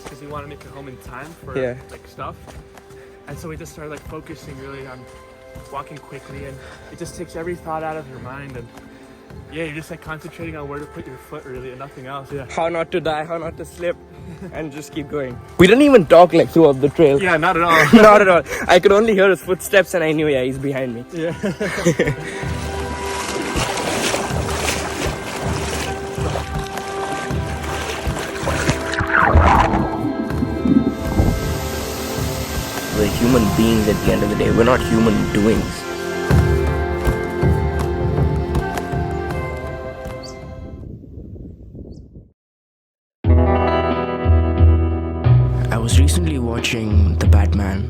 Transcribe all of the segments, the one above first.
because we want to make it home in time for like stuff. And so we just started like focusing really on walking quickly, and it just takes every thought out of your mind, and you're just like concentrating on where to put your foot really and nothing else. How not to die, how not to slip, and just keep going. We didn't even talk like throughout the trail. Yeah, not at all. Not at all. I could only hear his footsteps and I knew he's behind me. Yeah. We're human beings at the end of the day. We're not human doings. I was recently watching The Batman.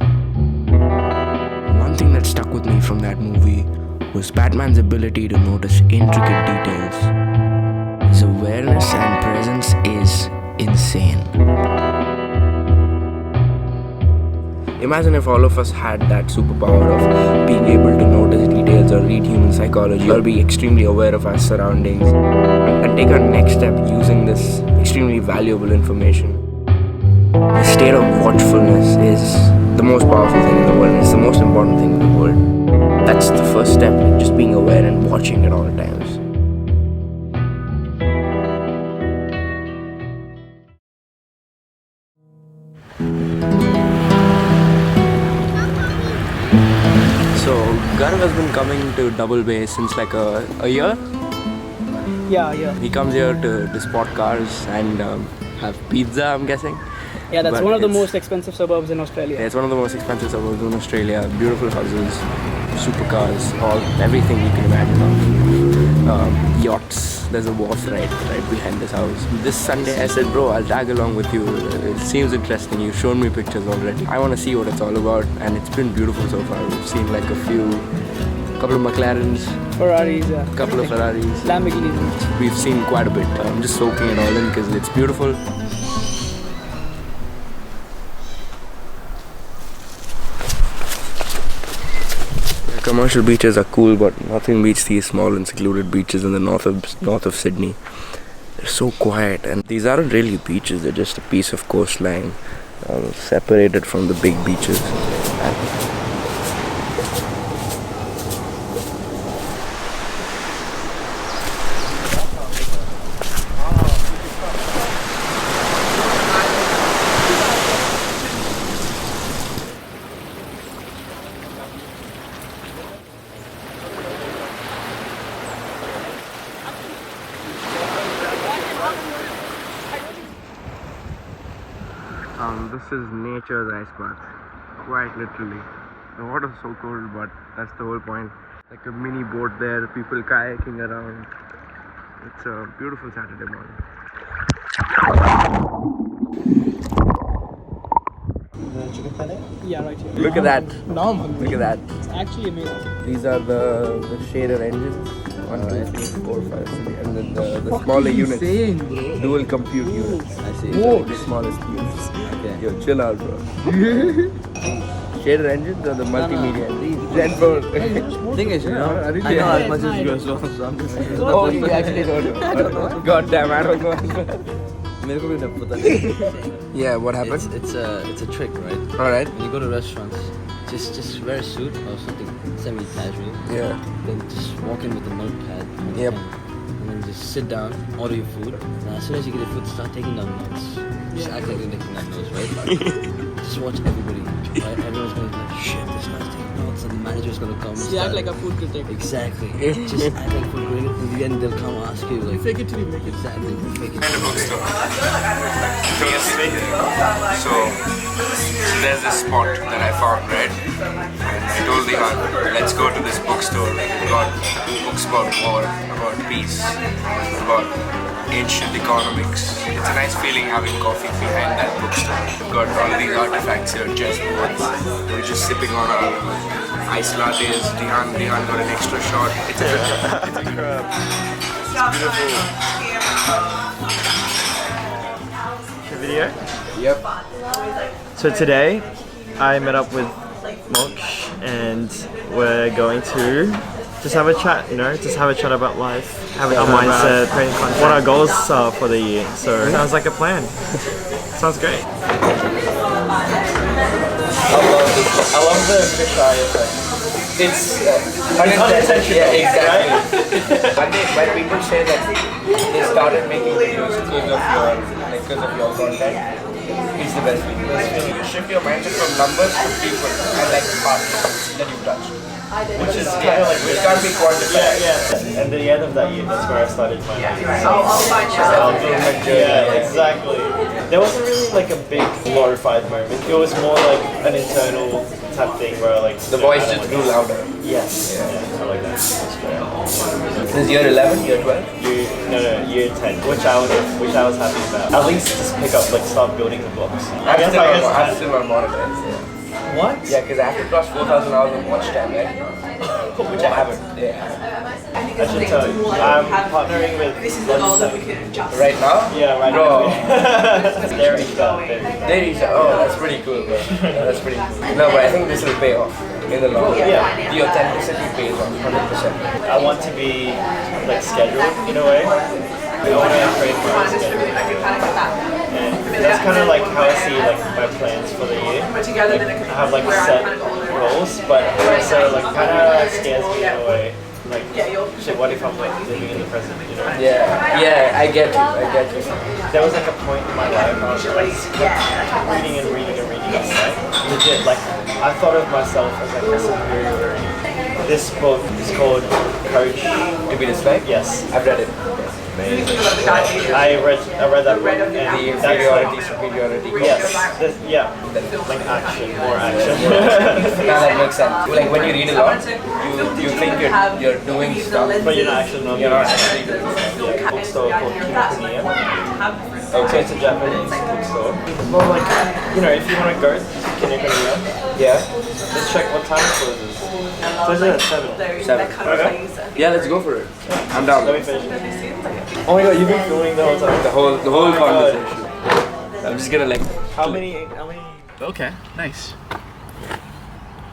One thing that stuck with me from that movie was Batman's ability to notice intricate details. His awareness and presence is insane. Imagine if all of us had that superpower of being able to notice details or read human psychology or be extremely aware of our surroundings and take our next step using this extremely valuable information. The state of watchfulness is the most powerful thing in the world. It's the most important thing in the world. That's the first step, just being aware and watching at all times. So, Gaurav has been coming to Double Bay since like a year. Yeah. He comes here to spot cars and have pizza, I'm guessing. Yeah, that's one of the most expensive suburbs in Australia. Yeah, it's one of the most expensive suburbs in Australia. Beautiful houses, supercars, everything you can imagine of. Yachts. There's a wharf right behind this house. This Sunday I said, bro, I'll tag along with you. It seems interesting. You've shown me pictures already. I want to see what it's all about, and it's been beautiful so far. We've seen like couple of McLarens, Ferraris, couple of Ferraris, Lamborghinis. We've seen quite a bit. I'm just soaking it all in because it's beautiful. Commercial beaches are cool, but nothing beats these small and secluded beaches in the north of Sydney. They're so quiet, and these aren't really beaches. They're just a piece of coastline separated from the big beaches. This is nature's ice bath, quite literally. The water's so cold, but that's the whole point. Like a mini boat there, people kayaking around. It's a beautiful Saturday morning. Yeah, right here. Look at that. Normal. Look at that. It's actually amazing. These are the shaded engines. 1, 2, 3, 4, 5, 6, and then the smaller units. Insane, bro. Dual compute units. I see. The smallest units. Okay. Yo, chill out, bro. Shaded engines or the multimedia engines? Gen 4. Thing is, I know as much as you as well, so I'm just saying. Oh, you actually don't know. I don't know. God damn, I don't know as well. मेरे को भी नहीं पता. Yeah, what happened? It's a trick, right? Alright. When you go to restaurants, just wear a suit or something semi-casual. Yeah. Then just walk in with a notepad. And Yep. And then just sit down, order your food. And as soon as you get your food, start taking down notes. Just act like you're taking down notes, right? Just watch everybody. Right? Everyone's going to be like, shit, this guy's taking notes, and the manager's gonna come. You act like a food critic. Exactly. Just act like food critic. In the end, they'll come ask you like. Fake it till you make it. Exactly. Fake it. So there's this spot that I found, right? And I told Dihann, let's go to this bookstore. We've got books about war, about peace, about ancient economics. It's a nice feeling having coffee behind that bookstore. We've got all of these artifacts here, chessboards. We're just sipping on our ice lattes. Dihann got an extra shot. It's beautiful. Video? Yep. So today I met up with Moksh and we're going to just have a chat, just have a chat about life, have a mindset, what our goals are for the year. So sounds like a plan. Sounds great. I love the fisheye effect. It's unintentional, yeah, exactly. right? when people say that they started making videos because of your content, it's the best video. You shift your mindset from numbers to people and like parts that you touch. Which is kind of like, which can't be quantified. Yeah. And the end of that year, that's where I started my Self-improvement journey. Yeah, exactly. There wasn't really like a big glorified moment. It was more like an internal type thing where like The voice just grew louder. Yes. Yeah, I like that. That's great. This is year 11, year 12? Year 10, which I was happy about. At least just pick up, like start building the blocks. I'm still on monetized. What? Yeah, because I have to cross 4,000 hours of watch time, right? Which I haven't. Yeah. I should tell you. I'm partnering with Right now? Yeah, right Bro. now. There we go. Oh, that's pretty cool, bro. Yeah, that's pretty cool. No, but I think this will pay off in the long run. Yeah. The authenticity pays off, 100%. I want to be like scheduled in a way. I want to create my own schedule. And that's kind of like how I see like my plans for the year. Like, I have like set goals, but also like kind of scares me in a way. Like, shit, what if I'm like living in the present, you know? Yeah, I get you. There was like a point in my life I was like reading and reading. Legit, like I thought of myself as like a superior. This book is called Coach To be disliked? Yes. I've read it. I read that book and The inferiority, superiority. Yes, like action, more action. Now that makes sense. Like when you read a lot, you think you're doing stuff, But you're not actually you're not actually doing stuff. Yeah, bookstore called Kinokuniya. Okay, it's a Japanese bookstore. Well, like, you know, if you want to go to Kinokuniya, Yeah. let's check what time it closes. Closes at 7. 7. Okay. Yeah, let's go for it. I'm down. Let me finish it. Oh my god, you've been filming the whole time. The whole my God. conversation. I'm just gonna like. How many? Okay, nice.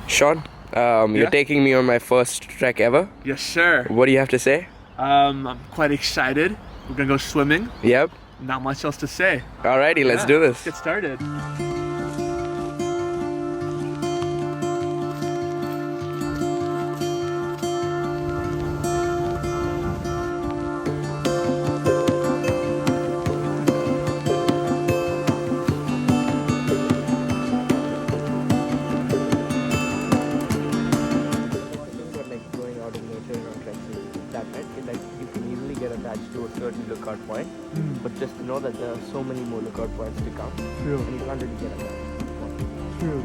Sean, you're taking me on my first trek ever. Yes, sir. What do you have to say? I'm quite excited. We're gonna go swimming. Yep. Not much else to say. Alrighty, let's do Let's this. get started. To a certain lookout point, but just to know that there are so many more lookout points to come, True. and you can't really get at that point. True.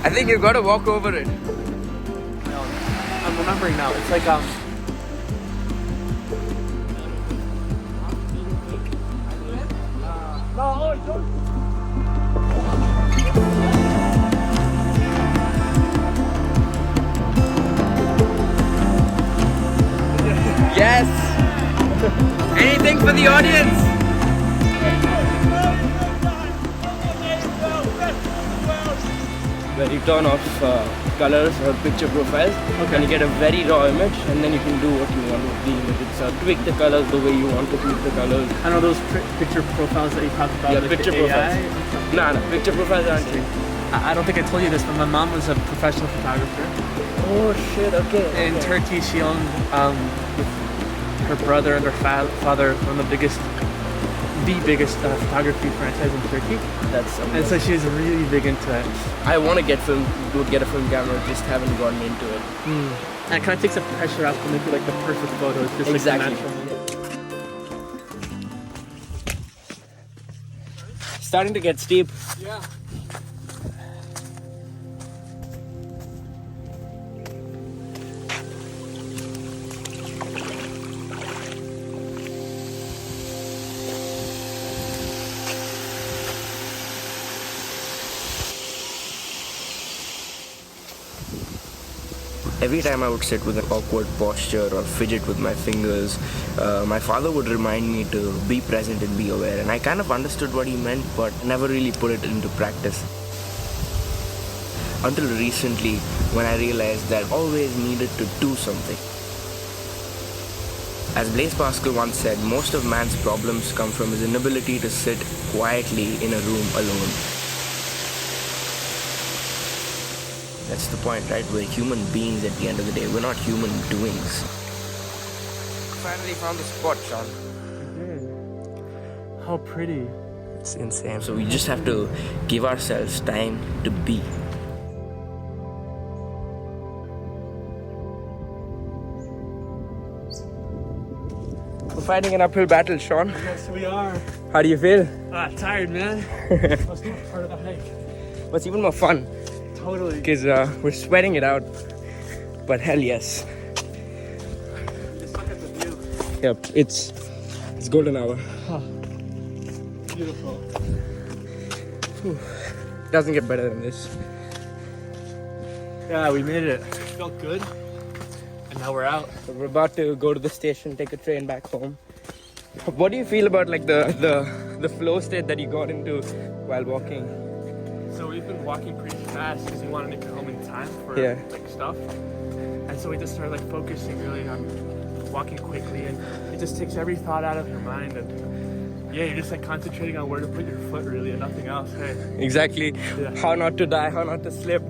I think you've got to walk over it. I'm remembering now. It's like Yes. Anything for the audience. Where you turn off colors or picture profiles and you get a very raw image, and then you can do what you want with the image itself. Tweak the colors the way you want to tweak the colors. I know those picture profiles that you talked about. Yeah, like picture the AI. profiles. No, picture profiles aren't tweaked. I don't think I told you this, but my mom was a professional photographer. Oh shit, okay. In Turkey, she owned with her brother and her father one of the biggest photography franchise in Turkey. That's amazing. And so she was really big into it. I want to get a film camera, just haven't gotten into it. And it kind of takes the pressure off to make it like the perfect photos, just Exactly. like the natural. Starting to get steep. Yeah. Every time I would sit with an awkward posture or fidget with my fingers, my father would remind me to be present and be aware. And I kind of understood what he meant, but never really put it into practice. until recently when I realized that I always needed to do something. As Blaise Pascal once said, most of man's problems come from his inability to sit quietly in a room alone. That's the point, right? We're human beings at the end of the day. We're not human doings. Finally found the spot, Sean. How pretty. It's insane. So we just have to give ourselves time to be. We're fighting an uphill battle, Sean. Yes, we are. How do you feel? Tired, man. Let's do part of the hike. What's even more fun? Totally. Because we're sweating it out. But hell yes. Just look at the view. Yep, it's golden hour. Beautiful. Doesn't get better than this. Yeah, we made it. It felt good. And now we're out. So we're about to go to the station, take a train back home. What do you feel about like the flow state that you got into while walking? So we've been walking pretty fast because we wanted to get home in time for like stuff. And so we just started like focusing really on walking quickly, and it just takes every thought out of your mind, and yeah, you're just like concentrating on where to put your foot really and nothing else. Hey. Exactly. Yeah. How not to die, how not to slip,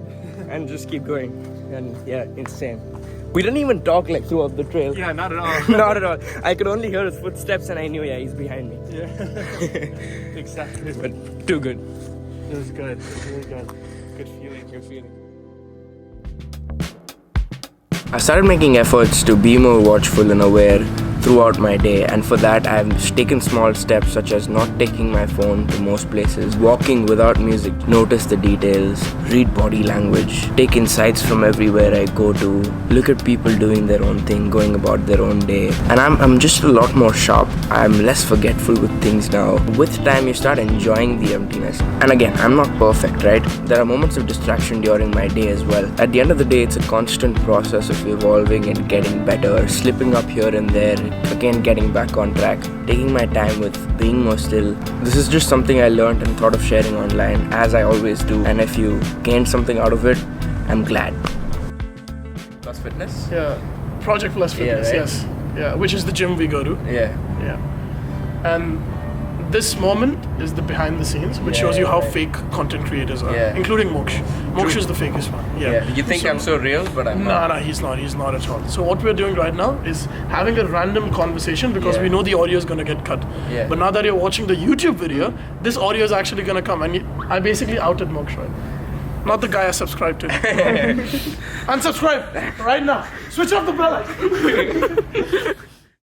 and just keep going. And yeah, insane. We didn't even talk like throughout the trail. Yeah, not at all. Not at all. I could only hear his footsteps and I knew, yeah, he's behind me. Yeah. Exactly. But too good. It was good. It was really good. Good feeling. Good feeling. I started making efforts to be more watchful and aware throughout my day, and for that I've taken small steps such as not taking my phone to most places, walking without music, notice the details, read body language, take insights from everywhere I go to, look at people doing their own thing, going about their own day, and I'm just a lot more sharp. I'm less forgetful with things now. With time you start enjoying the emptiness. And again, I'm not perfect, right? There are moments of distraction during my day as well. At the end of the day, it's a constant process of evolving and getting better, slipping up here and there, again getting back on track, taking my time with being more still. This is just something I learned and thought of sharing online, as I always do, and if you gained something out of it, I'm glad. Plus Fitness? Yeah, Project Plus Fitness, right? yes. Yeah, which is the gym we go to. Yeah. Yeah. And this moment is the behind the scenes, which shows you how fake content creators are, including Moksh. Moksh is the fakest one. Yeah. You think I'm so real, but I'm not. No, he's not at all. So what we're doing right now is having a random conversation because we know the audio is going to get cut. Yeah. But now that you're watching the YouTube video, this audio is actually going to come, and I basically outed Moksh, right? Not the guy I subscribed to. Unsubscribe right now. Switch off the bell icon.